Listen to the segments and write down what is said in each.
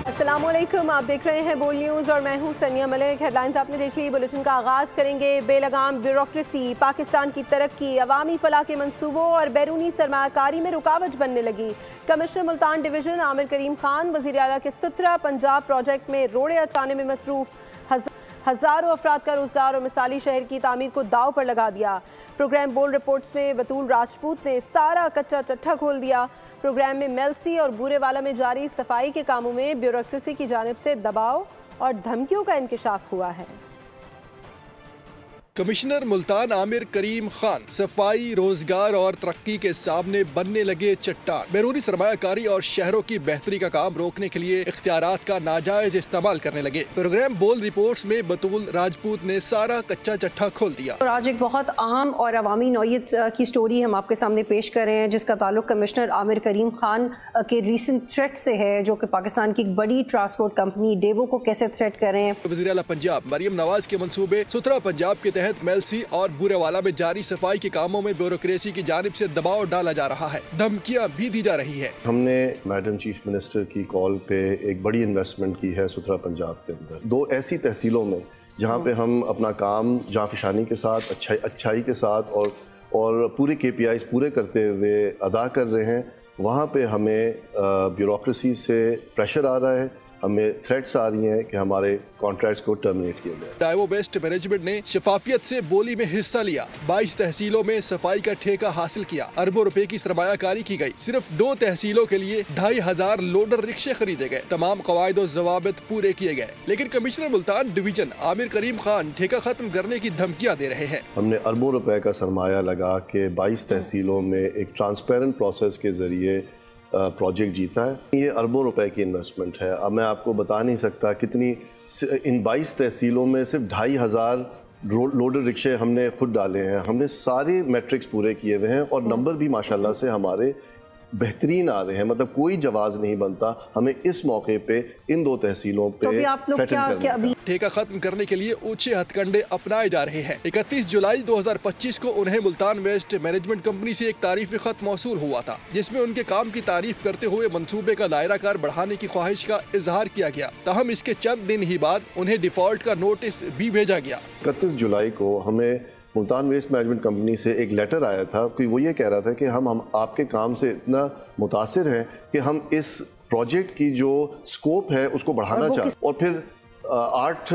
अस्सलाम वालेकुम, आप देख रहे हैं बोल न्यूज़ और मैं हूं सनिया मलिक। हेडलाइंस आपने देख ली। बुलेटिन का आगाज़ करेंगे। बेलगाम ब्यूरोक्रेसी पाकिस्तान की तरक्की, अवामी फलाह के मंसूबों और बैरूनी सरमायाकारी में रुकावट बनने लगी। कमिश्नर मुल्तान डिवीज़न आमिर करीम खान वज़ीर आला के सुथरा पंजाब प्रोजेक्ट में रोड़े हटाने में मसरूफ़। हज़ारों अफराद का रोज़गार और मिसाली शहर की तामीर को दाव पर लगा दिया। प्रोग्राम बोल्ड रिपोर्ट्स में बतूल राजपूत ने सारा कच्चा चट्ठा खोल दिया। प्रोग्राम में मेलसी और बूरेवाला में जारी सफाई के कामों में ब्यूरोक्रेसी की जानिब से दबाव और धमकियों का इंकशाफ हुआ है। कमिश्नर मुल्तान आमिर करीम खान सफाई, रोजगार और तरक्की के सामने बनने लगे चट्टान। बैरूनी सरमायाकारी और शहरों की बेहतरी का काम रोकने के लिए इख्तियारात का नाजायज इस्तेमाल करने लगे। प्रोग्राम बोल्ड रिपोर्ट्स में बतूल राजपूत ने सारा कच्चा चट्ठा खोल दिया। और आज एक बहुत अहम और अवामी नौयत की स्टोरी हम आपके सामने पेश कर रहे हैं, जिसका ताल्लुक कमिश्नर आमिर करीम खान के रीसेंट थ्रेट से है, जो कि पाकिस्तान की एक बड़ी ट्रांसपोर्ट कंपनी डेवो को कैसे थ्रेट कर रहे हैं। वज़ीर आला पंजाब मरियम नवाज के मंसूबे सुथरा पंजाब के तहत मेलसी और बूरेवाला में जारी सफाई के कामों में ब्यूरोक्रेसी की जानिब से दबाव डाला जा रहा है, धमकियां भी दी जा रही है। हमने मैडम चीफ मिनिस्टर की कॉल पे एक बड़ी इन्वेस्टमेंट की है सुथरा पंजाब के अंदर, 2 ऐसी तहसीलों में जहाँ पे हम अपना काम जाफिशानी के साथ, अच्छाई के साथ और पूरे KPIs पूरे करते हुए अदा कर रहे हैं। वहाँ पे हमें ब्यूरोक्रेसी से प्रेशर आ रहा है, हमें थ्रेट्स आ रही हैं कि हमारे कॉन्ट्रैक्ट्स को टर्मिनेट किया जाए। डाइवो बेस्ट मैनेजमेंट ने शफाफियत से बोली में हिस्सा लिया। 22 तहसीलों में सफाई का ठेका हासिल किया। अरबों रुपए की सरमायाकारी की गई। सिर्फ 2 तहसीलों के लिए 2500 लोडर रिक्शे खरीदे गए। तमाम कवायद और जवाबित पूरे किए गए। लेकिन कमिश्नर मुल्तान डिवीजन आमिर करीम खान ठेका खत्म करने की धमकियां दे रहे हैं। हमने अरबों रुपए का सरमाया लगा के 22 तहसीलों में एक ट्रांसपेरेंट प्रोसेस के जरिए प्रोजेक्ट जीता है। ये अरबों रुपए की इन्वेस्टमेंट है। अब मैं आपको बता नहीं सकता कितनी, इन 22 तहसीलों में सिर्फ 2500 लोडर रिक्शे हमने खुद डाले हैं। हमने सारे मैट्रिक्स पूरे किए हुए हैं और नंबर भी माशाल्लाह से हमारे बेहतरीन आ रहे हैं। मतलब कोई जवाज नहीं बनता। हमें इस मौके पे इन 2 तहसीलों पे तो अभी आप लोग क्या अभी ठेका खत्म करने के लिए ऊंचे हथकंडे अपनाए जा रहे हैं। 31 जुलाई 2025 को उन्हें मुल्तान वेस्ट मैनेजमेंट कंपनी से एक तारीफी खत मौसूल हुआ था, जिसमें उनके काम की तारीफ करते हुए मंसूबे का दायरा कार बढ़ाने की ख्वाहिश का इजहार किया गया। ताहम इसके चंद दिन ही बाद उन्हें डिफॉल्ट का नोटिस भी भेजा गया। 31 जुलाई को हमें मुल्तान वेस्ट मैनेजमेंट कंपनी से एक लेटर आया था कि वो ये कह रहा था कि हम आपके काम से इतना मुतासिर हैं कि हम इस प्रोजेक्ट की जो स्कोप है उसको बढ़ाना चाहते हैं। और फिर 8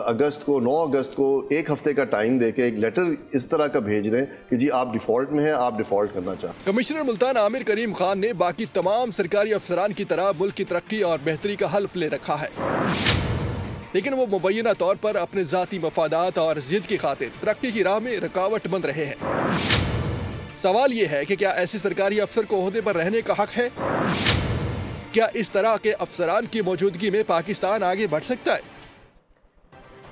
अगस्त को 9 अगस्त को 1 हफ्ते का टाइम देके एक लेटर इस तरह का भेज रहे हैं कि जी आप डिफॉल्ट में हैं, आप डिफॉल्ट करना चाहते हैं। कमिश्नर मुल्तान आमिर करीम खान ने बाकी तमाम सरकारी अफसरान की तरह मुल्क की तरक्की और बेहतरी का हल्फ ले रखा है, लेकिन वो मुबैना तौर पर अपने ज़ाती मफादात और जिद की खातिर तरक्की की राह में रुकावट बन रहे हैं। सवाल ये है कि क्या ऐसे सरकारी अफसर को ओहदे पर रहने का हक है? क्या इस तरह के अफसरान की मौजूदगी में पाकिस्तान आगे बढ़ सकता है?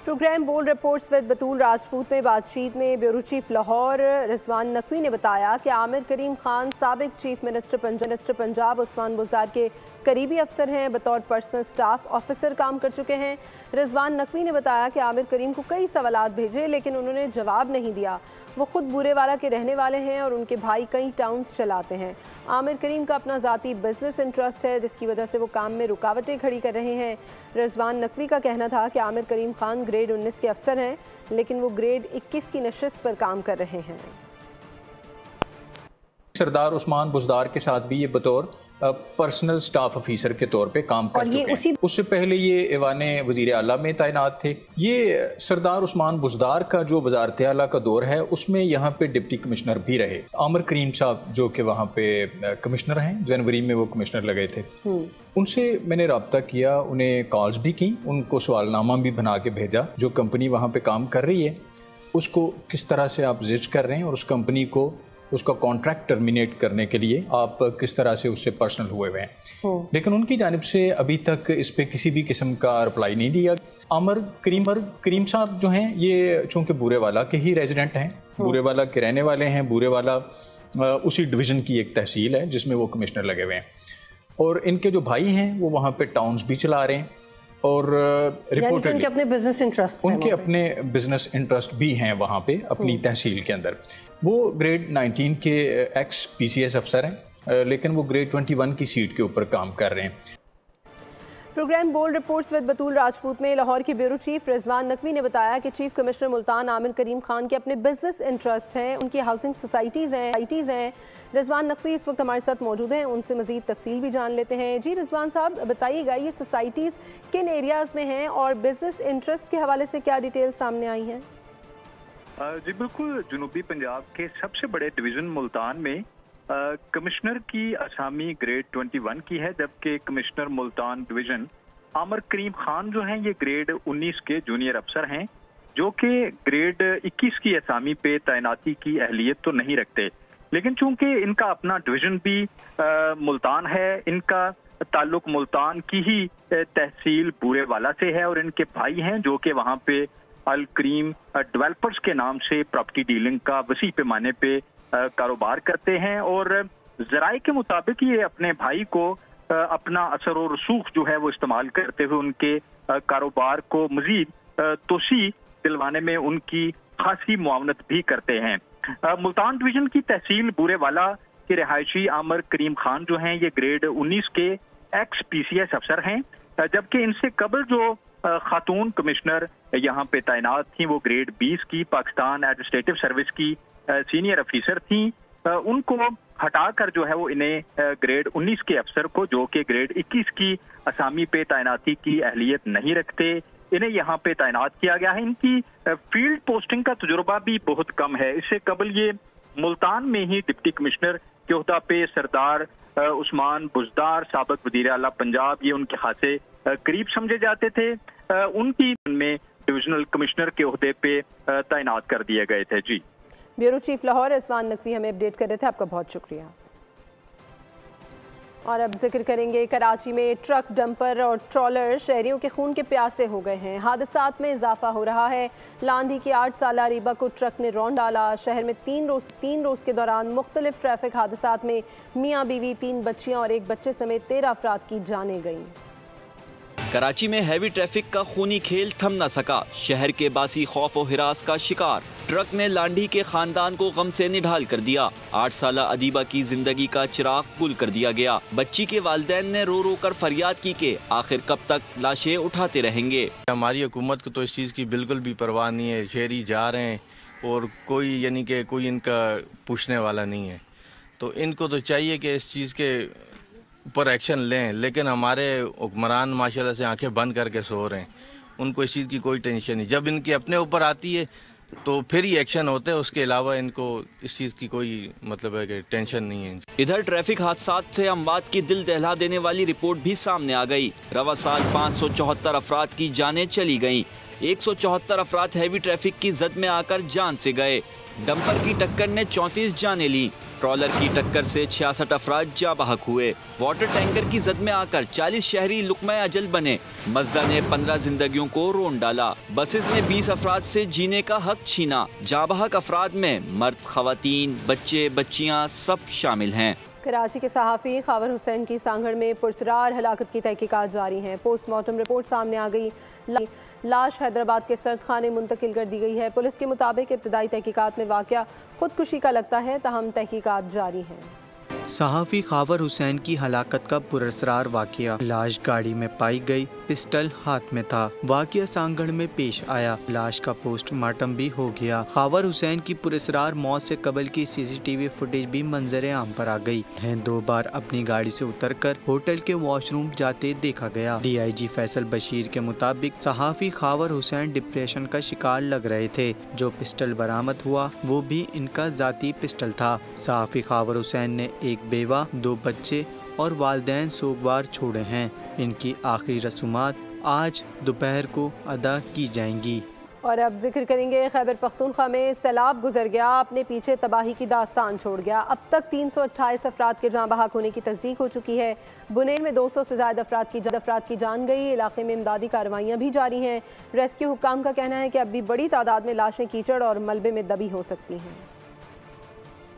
प्रोग्राम बोल्ड रिपोर्ट्स विद बतूल राजपूत में बातचीत में ब्यूरो चीफ लाहौर रिजवान नकवी ने बताया कि आमिर करीम खान साबिक चीफ मिनिस्टर पंजाब उस्मान बुज़दार के करीबी अफसर हैं, बतौर पर्सनल स्टाफ ऑफिसर काम कर चुके हैं। रिजवान नकवी ने बताया कि आमिर करीम को कई सवालात भेजे, लेकिन उन्होंने जवाब नहीं दिया। वो खुद बूरेवाला के रहने वाले हैं और उनके भाई कई टाउन्स चलाते हैं। आमिर करीम का अपना ज़ाती बिजनेस इंटरेस्ट है, जिसकी वजह से वो काम में रुकावटें खड़ी कर रहे हैं। रिजवान नकवी का कहना था कि आमिर करीम खान ग्रेड 19 के अफसर हैं, लेकिन वो ग्रेड 21 की नशिस्त पर काम कर रहे हैं। सरदार उस्मान बुज़दार के साथ भी ये बतौर पर्सनल स्टाफ ऑफिसर के तौर पे काम कर चुके हैं। उससे पहले ये ऐवान वज़ीर आला में तैनात थे। ये सरदार उस्मान बुज़दार का जो वज़ारत आला का दौर है, उसमें यहाँ पे डिप्टी कमिश्नर भी रहे। आमिर करीम साहब जो कि वहाँ पे कमिश्नर हैं, जनवरी में वो कमिश्नर लगे थे, उनसे मैंने रब्ता किया, उन्हें कॉल्स भी की, उनको सवालनामा भी बना के भेजा। जो कंपनी वहाँ पे काम कर रही है उसको किस तरह से आप जिज कर रहे हैं और उस कंपनी को उसका कॉन्ट्रैक्ट टर्मिनेट करने के लिए आप किस तरह से उससे पर्सनल हुए हुए हैं। लेकिन उनकी जानिब से अभी तक इस पे किसी भी किस्म का रिप्लाई नहीं दिया। आमिर करीम साहब जो हैं, ये चूँकि बूरेवाला के ही रेजिडेंट हैं, बूरेवाला के रहने वाले हैं। बूरेवाला उसी डिवीज़न की एक तहसील है जिसमें वो कमिश्नर लगे हुए हैं, और इनके जो भाई हैं वो वहाँ पे टाउन्स भी चला रहे हैं और रिपोर्ट उनके अपने बिजनेस इंटरेस्ट भी हैं वहाँ पे अपनी तहसील के अंदर। वो ग्रेड 19 के एक्स PCS अफसर हैं, लेकिन वो ग्रेड 21 की सीट के ऊपर काम कर रहे हैं। प्रोग्राम बोल्ड रिपोर्ट्स विद बतूल राजपूत में लाहौर की ब्यूरो चीफ रिजवान नकवी ने बताया कि चीफ कमिश्नर मुल्तान आमिर करीम खान के अपने बिजनेस इंटरेस्ट हैं, उनकी हाउसिंग सोसाइटीज़ हैं। रिजवान नकवी इस वक्त हमारे साथ मौजूद हैं, उनसे मज़ीद तफसील भी जान लेते हैं। जी रिजवान साहब, बताइएगा ये सोसाइटीज़ किन एरियाज़ में हैं और बिजनेस इंटरेस्ट के हवाले से क्या डिटेल सामने आई हैं? जी बिल्कुल, जनूबी पंजाब के सबसे बड़े डिवीज़न मुल्तान में कमिश्नर की असामी ग्रेड 21 की है, जबकि कमिश्नर मुल्तान डिवीज़न आमिर करीम खान जो हैं ये ग्रेड 19 के जूनियर अफसर हैं, जो कि ग्रेड 21 की असामी पे तैनाती की अहलियत तो नहीं रखते, लेकिन चूंकि इनका अपना डिवीज़न भी मुल्तान है, इनका ताल्लुक मुल्तान की ही तहसील बूरेवाला से है और इनके भाई हैं जो कि वहाँ पे अल करीम डेवलपर्स के नाम से प्रॉपर्टी डीलिंग का वसी पैमाने पे कारोबार करते हैं। और ज़राए के मुताबिक ये अपने भाई को अपना असर और रसूख जो है वो इस्तेमाल करते हुए उनके कारोबार को मजीद तोसी दिलवाने में उनकी खासी मुआवनत भी करते हैं। मुल्तान डिवीज़न की तहसील बूरेवाला के रिहायशी आमिर करीम खान जो हैं ये ग्रेड 19 के एक्स PCS अफसर हैं, जबकि इनसे कबल जो खातून कमिश्नर यहाँ पे तैनात थी वो ग्रेड 20 की पाकिस्तान एडमिनिस्ट्रेटिव सर्विस की सीनियर अफीसर थी। उनको हटाकर जो है वो इन्हें ग्रेड 19 के अफसर को, जो कि ग्रेड 21 की असामी पे तैनाती की अहलियत नहीं रखते, इन्हें यहाँ पे तैनात किया गया है। इनकी फील्ड पोस्टिंग का तजुर्बा भी बहुत कम है। इससे कबल ये मुल्तान में ही डिप्टी कमिश्नर के ओहदा पे सरदार उस्मान बुज़दार साबिक वज़ीर आला पंजाब ये उनके खासे करीब समझे जाते थे, उनकी में डिविजनल कमिश्नर के ओहदे पे तैनात कर दिए गए थे। जी, ब्यूरो चीफ लाहौर रिजवान नकवी हमें अपडेट कर रहे थे, आपका बहुत शुक्रिया। और अब जिक्र करेंगे कराची में ट्रक, डंपर और ट्रॉलर शहरियों के खून के प्यासे हो गए हैं। हादसात में इजाफा हो रहा है। लांधी की 8 साला रीबा को ट्रक ने रौंद डाला। शहर में तीन रोज़ के दौरान मुख्तलिफ ट्रैफिक हादसात में मियाँ बीवी, 3 बच्चियाँ और 1 बच्चे समेत 13 अफराद की जानें गईं। कराची में हैवी ट्रैफिक का खूनी खेल थम न सका। शहर के बासी खौफ और हिरास का शिकार ट्रक ने लांडी के खानदान को गम से निढाल कर दिया। 8 साला अदीबा की जिंदगी का चिराग गुल कर दिया गया। बच्ची के वालिदैन ने रो रो कर फरियाद की कि आखिर कब तक लाशें उठाते रहेंगे। हमारी हुकूमत को तो इस चीज़ की बिल्कुल भी परवाह नहीं है। शहरी जा रहे हैं और कोई यानी कि कोई इनका पूछने वाला नहीं है, तो इनको तो चाहिए कि इस चीज़ के ऊपर एक्शन लें, लेकिन हमारे हुक्मरान माशाल्लाह से आंखें बंद करके सो रहे हैं। उनको इस चीज़ की कोई टेंशन नहीं। जब इनकी अपने ऊपर आती है तो फिर ही एक्शन होते हैं, उसके अलावा इनको इस चीज़ की कोई मतलब है कि टेंशन नहीं है। इधर ट्रैफिक हादसात से अमवात की दिल दहला देने वाली रिपोर्ट भी सामने आ गई। रवा साल 574 अफराद की जानें चली गईं। 174 अफराद हैवी ट्रैफिक की जद में आकर जान से गए। डंपर की टक्कर ने 34 जानें ली। ट्रॉलर की टक्कर से 66 अफराद जा बहक हुए। वाटर टैंकर की जद में आकर 40 शहरी लुक़मा अजल बने। मज़दा ने 15 जिंदगियों को रोन डाला। बसेस ने 20 अफराद से जीने का हक छीना। जा बहक अफराद में मर्द, खवातीन, बच्चे, बच्चियां सब शामिल हैं। कराची के सहाफ़ी खावर हुसैन की सांगड़ में पुरसरार हलाकत की तहकीकात जारी हैं। पोस्टमार्टम रिपोर्ट सामने आ गई। लाश हैदराबाद के सर्द खाने मुंतकिल कर दी गई है। पुलिस के मुताबिक इब्तदाई तहकीकात में वाक़या खुदकुशी का लगता है, ताहम तहकीकात जारी हैं। सहाफ़ी खावर हुसैन की हलाकत का पुरअसरार वाक़या। लाश गाड़ी में पाई गई, पिस्टल हाथ में था। वाक़या सांगड़ में पेश आया। लाश का पोस्टमार्टम भी हो गया। खावर हुसैन की पुरअसरार मौत से कबल की CCTV फुटेज भी मंजर आम पर आ गई है। 2 बार अपनी गाड़ी से उतरकर होटल के वॉशरूम जाते देखा गया। DIG फैसल बशीर के मुताबिक सहाफ़ी खावर हुसैन डिप्रेशन का शिकार लग रहे थे। जो पिस्टल बरामद हुआ वो भी इनका ज़ाती पिस्टल था। सहाफ़ी खावर हुसैन ने एक बेवा, 2 बच्चे और वालिदैन सोगवार छोड़े हैं। इनकी आखिरी रसूमात आज दोपहर को अदा की जाएंगी। और अब जिक्र करेंगे खैबर पख्तूनख्वा में सैलाब गुजर गया, अपने पीछे तबाही की दास्तान छोड़ गया। अब तक 328 अफराद के जाँ बहक होने की तस्दीक हो चुकी है। बुनेल में 200 से ज़्यादा अफराद की जान गई। इलाके में इमदादी कार्रवाइयाँ भी जारी हैं। रेस्क्यू हुक्काम का कहना है कि अब भी बड़ी तादाद में लाशें कीचड़ और मलबे में दबी हो सकती हैं।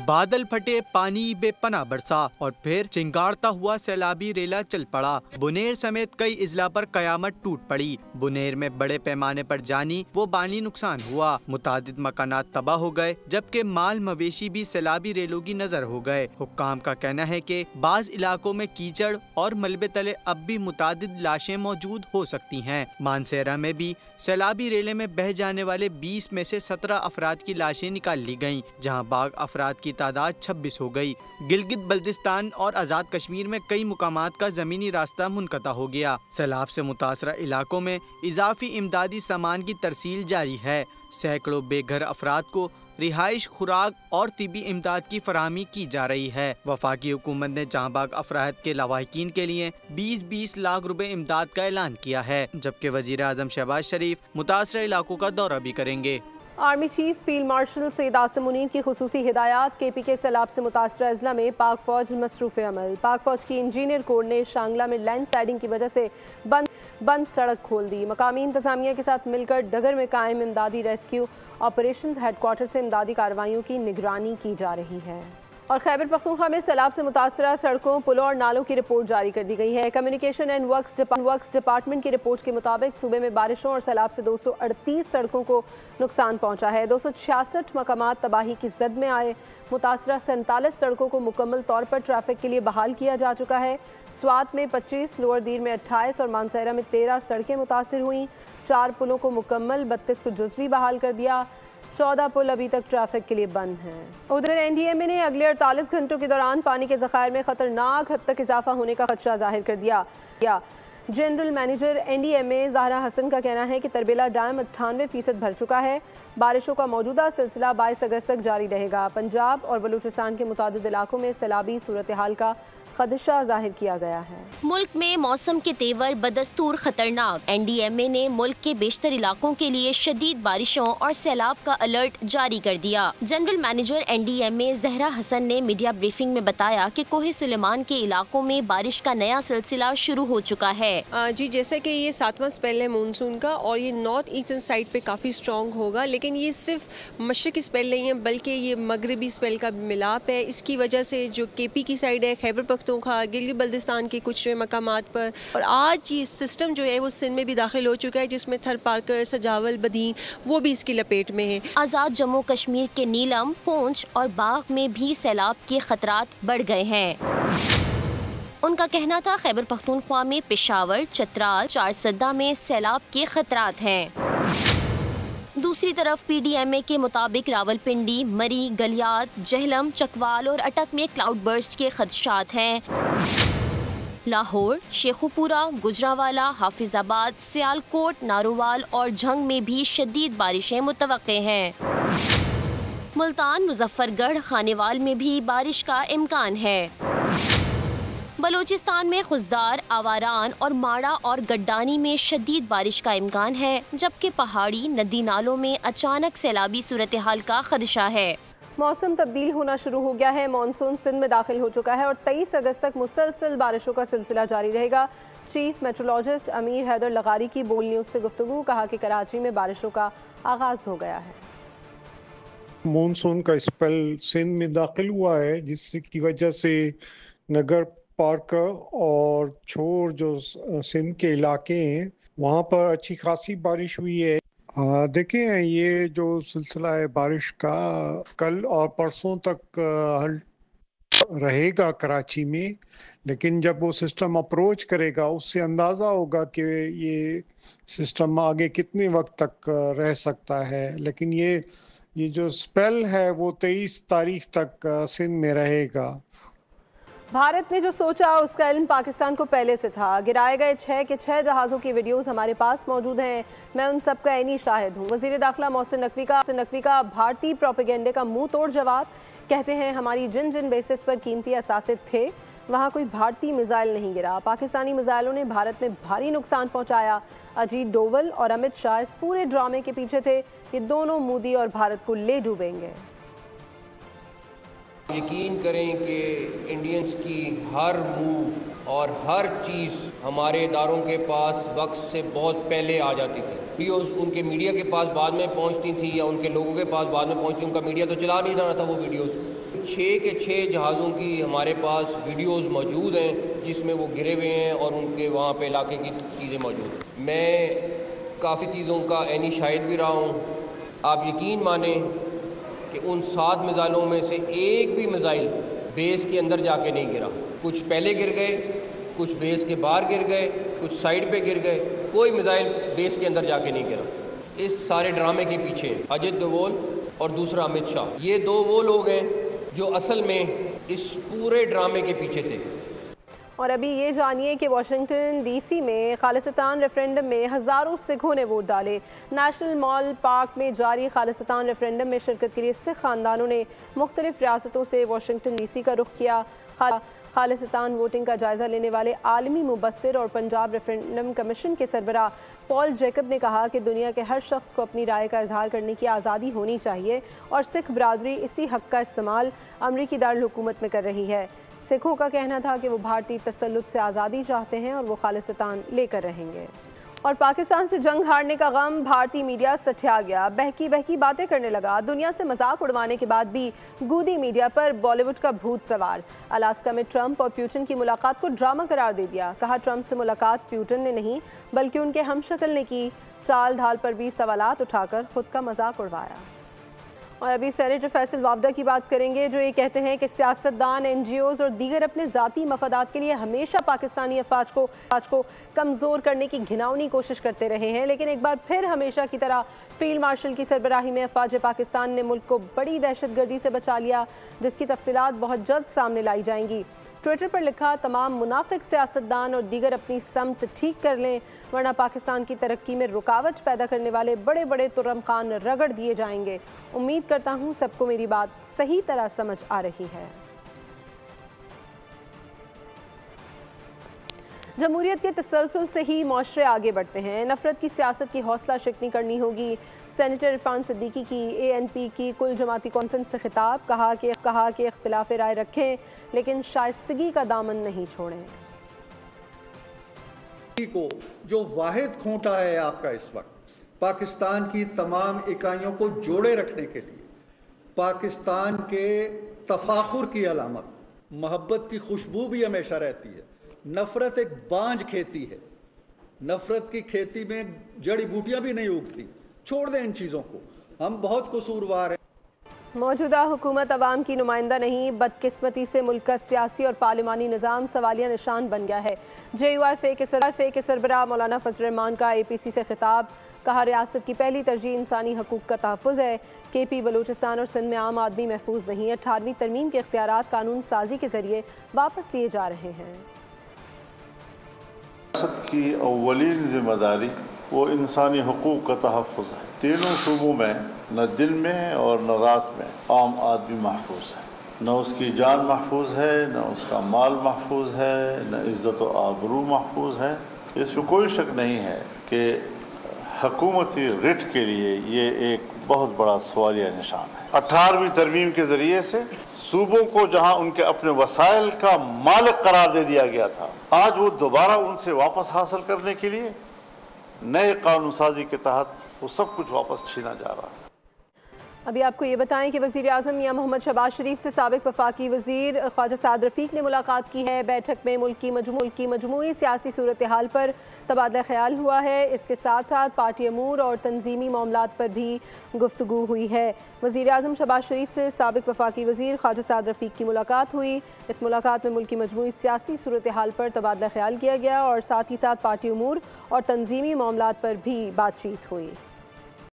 बादल फटे, पानी बेपना बरसा और फिर चिंगारता हुआ सैलाबी रेला चल पड़ा। बुनेर समेत कई इजला पर कयामत टूट पड़ी। बुनेर में बड़े पैमाने पर जानी व बानी नुकसान हुआ। मुतादिद मकानात तबाह हो गए, जबकि माल मवेशी भी सैलाबी रेलों की नजर हो गए। हुक्काम का कहना है कि बाज इलाकों में कीचड़ और मलबे तले अब भी मुतादिद लाशें मौजूद हो सकती हैं। मानसेरा में भी सैलाबी रेले में बह जाने वाले 20 में से 17 अफराद की लाशें निकाल ली गईं, जहां बाग अफराद की तादाद 26 हो गई। गिलगित बल्तिस्तान और आज़ाद कश्मीर में कई मुकामात का ज़मीनी रास्ता मुनक़ता हो गया। सैलाब से मुतासरा इलाकों में इजाफी इमदादी सामान की तरसील जारी है। सैकड़ों बेघर अफराद को रिहाइश, खुराक और तिबी इमदाद की फराहमी की जा रही है। वफाकी हुकूमत ने जहां बाग अफराद के लवाहिकीन के लिए 20-20 लाख रुपए इमदाद का ऐलान किया है, जबकि वज़ीर आज़म शहबाज शरीफ मुतासरा इलाकों का दौरा भी करेंगे। Army chief field marshal Syed Asim Munir की खुसूसी हिदायत। KP के सैलाब से मुतासरा अजला में पाक फौज मसरूफ़ अमल। पाक फौज की इंजीनियर कोर ने शांगला में लैंड स्लाइडिंग की वजह से बंद सड़क खोल दी। मकामी इंतजामिया के साथ मिलकर डगर में कायम इमदादी रेस्क्यू ऑपरेशंस हेडक्वार्टर से इमदादी कार्रवाइयों की निगरानी की जा रही है। और खैबर पख्तूनख्वा में सैलाब से मुतासरा सड़कों, पुलों और नालों की रिपोर्ट जारी कर दी गई है। कम्युनिकेशन एंड वर्क्स डिपार्टमेंट की रिपोर्ट के मुताबिक सूबे में बारिशों और सैलाब से 238 सड़कों को नुकसान पहुंचा है। 266 मकामात तबाही की जद में आए। मुतासरा 47 सड़कों को मुकम्मल तौर पर ट्रैफिक के लिए बहाल किया जा चुका है। स्वात में 25, लोअर दीर में 28 और मानसेरा में 13 सड़कें मुतासर हुई। 4 पुलों को मुकम्मल, 32 को जुज़वी बहाल कर दिया। 14 पुल अभी तक ट्रैफिक के लिए बंद हैं। उधर NDMA ने अगले 48 घंटों के दौरान पानी के ज़खायर में खतरनाक हद तक इजाफा होने का खदशा जाहिर कर दिया। General manager NDMA Zahra Hasan का कहना है कि तरबेला डैम 98% भर चुका है। बारिशों का मौजूदा सिलसिला 22 अगस्त तक जारी रहेगा। पंजाब और बलूचिस्तान के मुतादिद इलाकों में सैलाबी सूरत हाल का खदशा जाहिर किया गया है। मुल्क में मौसम के तेवर बदस्तूर खतरनाक। NDMA ने मुल्क के बेशतर इलाकों के लिए शदीद बारिशों और सैलाब का अलर्ट जारी कर दिया। General manager NDMA Zahra Hasan ने मीडिया ब्रीफिंग में बताया कि कोहे सुलेमान के इलाकों में बारिश का नया सिलसिला शुरू हो चुका है। जी, जैसे कि ये 7वां स्पेल है मानसून का और ये नॉर्थ ईस्टर्न साइड पे काफ़ी स्ट्रॉन्ग होगा, लेकिन ये सिर्फ मशरक़ी स्पेल नहीं है बल्कि ये मगरबी स्पेल का मिलाप है। इसकी वजह से जो KP की साइड है, खैबर पख्तूनख्वा, गिलगित बल्तिस्तान के कुछ मकामात पर, और आज ये सिस्टम जो है वो सिंध में भी दाखिल हो चुका है, जिसमें थर पारकर, सजावल, बदीन वो भी इसकी लपेट में है। आज़ाद जम्मू कश्मीर के नीलम, पूंछ और बाग में भी सैलाब के खतरात बढ़ गए हैं। उनका कहना था खैबर पख्तूनख्वा में पेशावर, चतराल, चारसद्दा में सैलाब के खतरात हैं। दूसरी तरफ PDMA के मुताबिक रावलपिंडी, मरी, गलियात, जहलम, चकवाल और अटक में क्लाउड बर्स्ट के खदशात हैं। लाहौर, शेखुपुरा, गुजरावाला, हाफिजाबाद, सियालकोट, नारोवाल और झंग में भी शदीद बारिशें मुतवक्के हैं। मुल्तान, मुजफ्फरगढ़, खानेवाल में भी बारिश का इम्कान है। बलूचिस्तान में खुजदार, आवारान और माड़ा और गड्डानी में शदीद बारिश का इम्कान है, जबकि पहाड़ी, नदी नालों में अचानक सैलाबी सूरत हाल का खदशा है। मौसम तब्दील होना शुरू हो गया है। मानसून सिंध में दाखिल हो चुका है और 23 अगस्त तक मुसलसल बारिशों का सिलसिला जारी रहेगा। चीफ मेट्रोलॉजिस्ट अमीर हैदर लगारी की बोल न्यूज़ से गुफ्तगू। कहा कि कराची में बारिशों का आगाज हो गया है। मानसून का स्पेल सिंध में दाखिल हुआ है, जिसकी वजह से नगर पार्कर और छोर जो सिंध के इलाके हैं वहाँ पर अच्छी खासी बारिश हुई है। देखें, ये जो सिलसिला है बारिश का कल और परसों तक रहेगा कराची में, लेकिन जब वो सिस्टम अप्रोच करेगा उससे अंदाज़ा होगा कि ये सिस्टम आगे कितने वक्त तक रह सकता है। लेकिन ये जो स्पेल है वो 23 तारीख तक सिंध में रहेगा। भारत ने जो सोचा उसका इल्म पाकिस्तान को पहले से था। गिराए गए 6 के 6 जहाज़ों की वीडियोस हमारे पास मौजूद हैं। मैं उन सब का ऐनी शाहिद हूँ। वज़ीर दाखिला मोहसिन नकवी का भारतीय प्रोपेगेंडे का मुंह तोड़ जवाब। कहते हैं हमारी जिन जिन बेसिस पर कीमती असासे थे वहाँ कोई भारतीय मिसाइल नहीं गिरा। पाकिस्तानी मिसाइलों ने भारत में भारी नुकसान पहुँचाया। अजीत डोवल और अमित शाह इस पूरे ड्रामे के पीछे थे। ये दोनों मोदी और भारत को ले डूबेंगे। यकीन करें कि इंडियंस की हर मूव और हर चीज़ हमारे इदारों के पास वक्त से बहुत पहले आ जाती थी। वीडियोस उनके मीडिया के पास बाद में पहुंचती थी या उनके लोगों के पास बाद में पहुंचती। उनका मीडिया तो चला नहीं रहा था वो वीडियोस। 6 के 6 जहाज़ों की हमारे पास वीडियोस मौजूद हैं जिसमें वो गिरे हुए हैं और उनके वहाँ पे इलाके की चीज़ें मौजूद हैं। मैं काफ़ी चीज़ों का ऐनी शाहिद भी रहा हूँ। आप यकीन मानें कि उन 7 मिसाइलों में से एक भी मिसाइल बेस के अंदर जाके नहीं गिरा। कुछ पहले गिर गए, कुछ बेस के बाहर गिर गए, कुछ साइड पे गिर गए, कोई मिसाइल बेस के अंदर जाके नहीं गिरा। इस सारे ड्रामे के पीछे अजित डोभाल और दूसरा अमित शाह, ये 2 वो लोग हैं जो असल में इस पूरे ड्रामे के पीछे थे। और अभी ये जानिए कि वाशिंगटन डीसी में खालिस्तान रेफरेंडम में हज़ारों सिखों ने वोट डाले। नेशनल मॉल पार्क में जारी खालिस्तान रेफरेंडम में शिरकत के लिए सिख खानदानों ने मुख्तलिफ रियासतों से वाशिंगटन डीसी का रुख किया। खालिस्तान वोटिंग का जायज़ा लेने वाले आलमी मुबस्सिर और पंजाब रेफरेंडम कमीशन के सरबराह पॉल जैकब ने कहा कि दुनिया के हर शख्स को अपनी राय का इजहार करने की आज़ादी होनी चाहिए और सिख बरादरी इसी हक़ का इस्तेमाल अमरीकी दारुल हुकूमत में कर रही है। सिखों का कहना था कि वो भारतीय तसल्लुत से आज़ादी चाहते हैं और वो खालिस्तान लेकर रहेंगे। और पाकिस्तान से जंग हारने का गम भारतीय मीडिया सठिया गया, बहकी बहकी बातें करने लगा। दुनिया से मजाक उड़वाने के बाद भी गूदी मीडिया पर बॉलीवुड का भूत सवार। अलास्का में ट्रंप और प्यूटन की मुलाकात को ड्रामा करार दे दिया। कहा ट्रंप से मुलाकात प्यूटन ने नहीं बल्कि उनके हमशक्ल ने की। चाल ढाल पर भी सवालात उठाकर खुद का मजाक उड़वाया। और अभी सेनेटर फैसल वावडा की बात करेंगे, जो ये कहते हैं कि सियासतदान, NGOs और दीगर अपने ज़ाती मफादात के लिए हमेशा पाकिस्तानी अफवाज को कमज़ोर करने की घिनौनी कोशिश करते रहे हैं, लेकिन एक बार फिर हमेशा की तरह फील्ड मार्शल की सरबराही में अफवाज पाकिस्तान ने मुल्क को बड़ी दहशतगर्दी से बचा लिया, जिसकी तफसीलात बहुत जल्द सामने लाई जाएंगी। ट्विटर पर लिखा, तमाम मुनाफिक सियासतदान और दीगर अपनी समत ठीक कर लें, वरना पाकिस्तान की तरक्की में रुकावट पैदा करने वाले बड़े बड़े तुर्रम खान रगड़ दिए जाएंगे। उम्मीद करता हूँ सबको मेरी बात सही तरह समझ आ रही है। जमहूरियत के तसलसल से ही मुआशरे आगे बढ़ते हैं। नफरत की सियासत की हौसला शिकनी करनी होगी। सेनेटर इरफान सिद्दीकी की ANP की कुल जमाती कॉन्फ्रेंस से खिताब। कहा कि इख्तिलाफ राय रखें लेकिन शाइस्तगी का दामन नहीं छोड़ें। को जो वाहिद खोटा है आपका इस वक्त, पाकिस्तान की तमाम इकाइयों को जोड़े रखने के लिए, पाकिस्तान के तफाखुर की अलामत, मोहब्बत की खुशबू भी हमेशा रहती है। नफ़रत एक बांझ खेती है, नफ़रत की खेती में जड़ी बूटियां भी नहीं उगती। छोड़ दें इन चीज़ों को, हम बहुत कसूरवार हैं। मौजूदा हुकूमत अवाम की नुमाइंदा नहीं, बदकिस्मती से मुल्क का सियासी और पार्लिमानी निज़ाम सवालिया निशान बन गया है। JUIF के सरबराह मौलाना फजल रहमान का APC से खिताब। कहा रियासत की पहली तरजीह इंसानी हकूक़ का तहफ़्फ़ुज़ है। KP बलूचिस्तान और सिंध में आम आदमी महफूज नहीं। 18वीं तरमीम के इख्तियारात कानून साजी के जरिए वापस लिए जा रहे हैं। रियासत की अव्वलीन जिम्मेदारी वो इंसानी हकूक़ का तहफ़्फ़ुज़ है। तीनों सूबों में, न दिन में और न रात में, आम आदमी महफूज है। न उसकी जान महफूज है, न उसका माल महफूज है, न इज़्ज़त व आबरू महफूज है। इसमें कोई शक नहीं है कि हुकूमती रिट के लिए ये एक बहुत बड़ा सवालिया निशान है। 18वीं तरमीम के ज़रिए से सूबों को जहाँ उनके अपने वसाइल का मालिक करार दे दिया गया था, आज वो दोबारा उनसे वापस हासिल करने के लिए नए कानून साजी के तहत वो सब कुछ वापस छीना जा रहा है। अभी आपको ये बताएं कि वज़ीर आज़म मियां मोहम्मद शहबाज शरीफ से साबिक़ वफाकी वज़ीर ख्वाजा साद रफ़ीक ने मुलाकात की है। बैठक में मुल्क की मजमूई सियासी सूरत हाल पर तबादला ख्याल हुआ है। इसके साथ साथ पार्टी अमूर और तंजीमी मामलात पर भी गुफ्तगू हुई है। वज़ीर आज़म शहबाज शरीफ से साबिक़ वफाकी वज़ीर ख्वाजा साद रफ़ीक की मुलाकात हुई। इस मुलाकात में मुल्क की मजमूई सियासी सूरत हाल पर तबादला ख्याल किया गया और साथ ही साथ पार्टी अमूर और तंजीमी मामलात पर भी बातचीत हुई।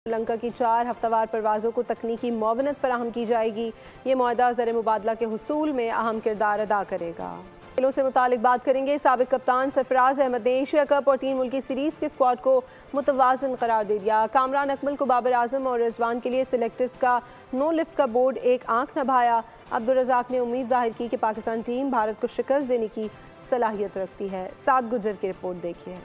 श्रीलंका की 4 हफ्तावार परवाज़ों को तकनीकी मुआवनत फराहम की जाएगी। ये मुआहदा ज़र मुबादला के हुसूल में अहम किरदार अदा करेगा। खेलों से मुतालिक बात करेंगे। साबिक़ कप्तान सरफराज अहमद ने एशिया कप और 3 मुल्की सीरीज़ के स्क्वाड को मुतवाज़न करार दे दिया। कामरान अकमल को बाबर आजम और रिजवान के लिए सिलेक्टर्स का नो लिफ्ट का बोर्ड एक आंख न भाया। अब्दुल रज़ाक ने उम्मीद जाहिर की कि पाकिस्तान टीम भारत को शिकस्त देने की सलाहियत रखती है। साद गुजर की रिपोर्ट देखिए।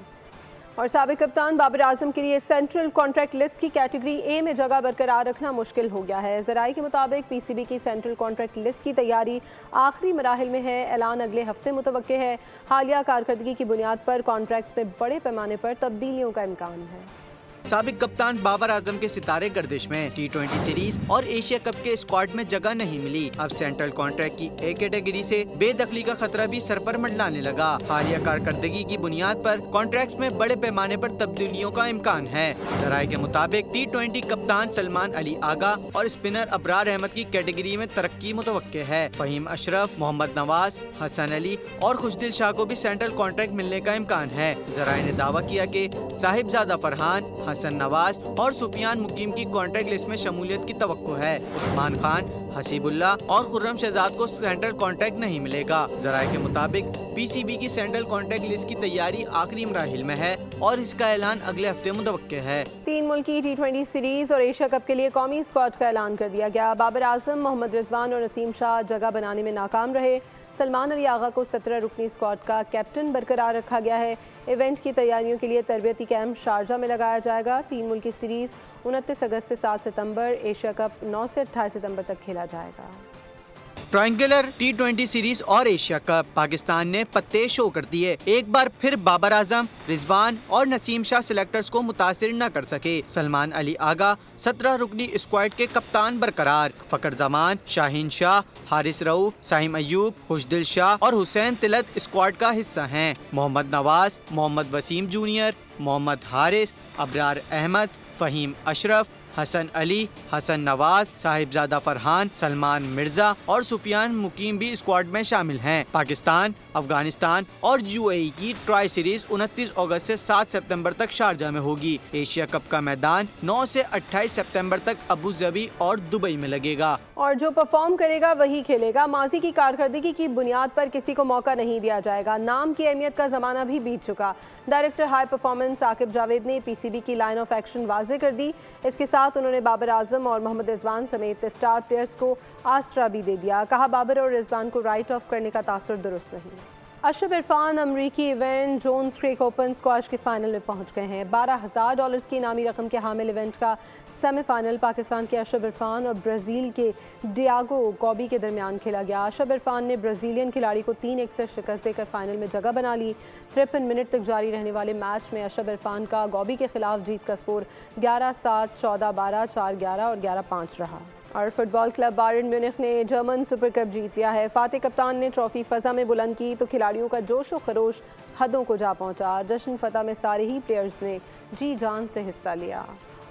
और साबिक़ कप्तान बाबर आजम के लिए सेंट्रल कॉन्ट्रैक्ट लिस्ट की कैटेगरी A में जगह बरकरार रखना मुश्किल हो गया है। ज़राए के मुताबिक PCB की सेंट्रल कॉन्ट्रैक्ट लिस्ट की तैयारी आखिरी मराहिल में है। ऐलान अगले हफ्ते मुतवक्के है। हालिया कारकर्दगी की बुनियाद पर कॉन्ट्रैक्ट्स में बड़े पैमाने पर तब्दीलियों का इम्कान है। साबिक कप्तान बाबर आजम के सितारे गर्दिश में। T20 सीरीज और एशिया कप के स्क्वाड में जगह नहीं मिली। अब सेंट्रल कॉन्ट्रैक्ट की ए कैटेगरी से बेदखली का खतरा भी सर पर मंडलाने लगा। हालिया कारकर्दगी की बुनियाद पर कॉन्ट्रैक्ट्स में बड़े पैमाने पर तब्दीलियों का इम्कान है। जराये के मुताबिक T20 कप्तान सलमान अली आगा और स्पिनर अबरार अहमद की कैटेगरी में तरक्की मुतवक्के है। फहीम अशरफ, मोहम्मद नवाज, हसन अली और खुशदिल शाह को भी सेंट्रल कॉन्ट्रैक्ट मिलने का इम्कान है। जराये ने दावा किया कि साहिबजादा फरहान, हसन नवाज और सुफियान मुकीम की कॉन्ट्रैक्ट लिस्ट में शमूलियत की तवक्को है। उस्मान खान, हसीबुल्ला और खुर्रम शहजाद को सेंट्रल कॉन्ट्रैक्ट नहीं मिलेगा। जराये के मुताबिक PCB की सेंट्रल कॉन्ट्रैक्ट लिस्ट की तैयारी आखिरी मराहिल में है और इसका ऐलान अगले हफ्ते मुतवक्के है। 3 मुल्की T20 सीरीज और एशिया कप के लिए कौमी स्क्वाड का ऐलान कर दिया गया। बाबर आजम, मोहम्मद रिजवान और नसीम शाह जगह बनाने में नाकाम रहे। सलमान अली आगा को 17 रुकनी स्क्वाड का कैप्टन बरकरार रखा गया है। इवेंट की तैयारियों के लिए तरबियती कैंप शारजा में लगाया जाएगा। 3 मुल्की सीरीज 29 अगस्त से 7 सितंबर, एशिया कप 9 से 28 सितंबर तक खेला जाएगा। ट्रायंगुलर T20 सीरीज और एशिया कप पाकिस्तान ने पत्ते शो कर दिए। एक बार फिर बाबर आजम, रिजवान और नसीम शाह सिलेक्टर्स को मुतासिर न कर सके। सलमान अली आगा 17 रुकनी स्क्वाड के कप्तान बरकरार। फकर जमान, शाहीन शाह, हारिस रऊफ, साहिम अयूब, खुशदिल शाह और हुसैन तिलत स्क्वाड का हिस्सा हैं। मोहम्मद नवाज, मोहम्मद वसीम जूनियर, मोहम्मद हारिस, अबरार अहमद, फहीम अशरफ, हसन अली, हसन नवाज, साहिबजादा फरहान, सलमान मिर्जा और सुफियान मुकीम भी स्क्वाड में शामिल हैं। पाकिस्तान, अफगानिस्तान और UAE की ट्राई सीरीज 29 अगस्त से 7 सितंबर तक शारजा में होगी। एशिया कप का मैदान 9 से 28 सितंबर तक अबू धाबी और दुबई में लगेगा। और जो परफॉर्म करेगा वही खेलेगा। माजी की कारकर्दगी की बुनियाद पर किसी को मौका नहीं दिया जाएगा। नाम की अहमियत का जमाना भी बीत चुका। Director high performance Aqib Javed ने PCB की लाइन ऑफ एक्शन वाजे कर दी। इसके साथ उन्होंने बाबर आजम और मोहम्मद रिजवान समेत स्टार प्लेयर्स को आसरा भी दे दिया। कहा, बाबर और रिजवान को राइट ऑफ करने का तासुर दुरुस्त नहीं। अशरफ इरफान अमरीकी event Jones Crack open squash के फाइनल में पहुंच गए हैं। $12,000 की इनामी रकम के हामिल इवेंट का सेमीफाइनल पाकिस्तान के अशरफ इरफान और ब्राज़ील के डियागो गॉबी के दरमियान खेला गया। अशरफ इरफान ने ब्राज़ीलियन खिलाड़ी को 3-1 से शिकस्त देकर फाइनल में जगह बना ली। 53 मिनट तक जारी रहने वाले मैच में अशरफ इरफान का गॉबी के खिलाफ जीत का स्कोर 11-7, 14-12, 4-11 और 11-5 रहा। और फुटबॉल क्लब बायर्न म्यूनिख ने जर्मन सुपर कप जीत लिया है। फातिह कप्तान ने ट्रॉफी फ़ज़ा में बुलंद की तो खिलाड़ियों का जोश व खरोश हदों को जा पहुंचा। जश्न फतह में सारे ही प्लेयर्स ने जी जान से हिस्सा लिया।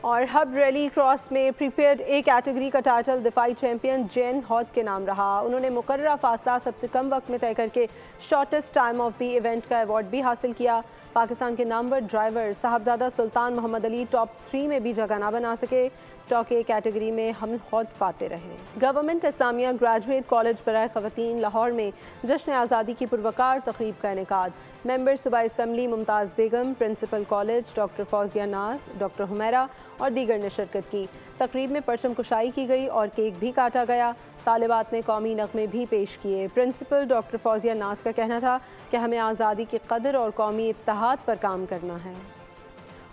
और हब रैली क्रॉस में प्रीपेयर्ड ए कैटेगरी का टाइटल दिफाई चैंपियन जेन हॉट के नाम रहा। उन्होंने मुकर्ररा फासला सबसे कम वक्त में तय करके shortest time of the event का अवार्ड भी हासिल किया। पाकिस्तान के नामवर ड्राइवर साहबजादा सुल्तान मोहम्मद अली टॉप 3 में भी जगह ना बना सके। स्टॉक ए कैटेगरी में हम हौद फाते रहे। गवर्नमेंट इस्लामिया ग्रेजुएट कॉलेज बराए ख़वातीन लाहौर में जश्न आज़ादी की पुरवकार तक़रीब का इनेकाद। मेंबर सूबा असम्बली मुमताज़ बेगम, प्रिंसिपल कॉलेज डॉक्टर फौजिया नाज, डॉक्टर हुमैरा और दीगर ने शिरकत की। तक़रीब में परचम कुशाई की गई और केक भी काटा गया। तालिबात ने कौमी नग़मे भी पेश किए। प्रिंसिपल डॉक्टर फौजिया नाज का कहना था कि हमें आज़ादी की कदर और कौमी इत्तेहाद पर काम करना है।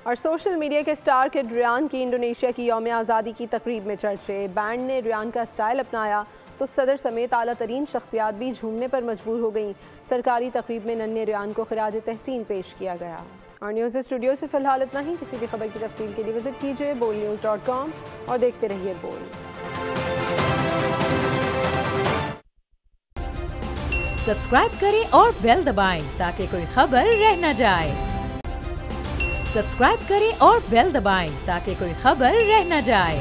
और सोशल मीडिया के स्टार किड रियान की इंडोनेशिया की यौम आज़ादी की तकरीब में चर्चे। बैंड ने रियान का स्टाइल अपनाया तो सदर समेत आला तरीन शख्सियात भी झूमने पर मजबूर हो गईं। सरकारी तकरीब में नन्हे रियान को खिराज तहसीन पेश किया गया। और न्यूज़ स्टूडियो से फिलहाल इतना ही। किसी भी खबर की तफसील के लिए विजिट कीजिए bolnews.com और देखते रहिए बोल। सब्सक्राइब करें और बेल दबाएं ताकि कोई खबर रह न जाए। सब्सक्राइब करें और बेल दबाएं ताकि कोई खबर रह न जाए।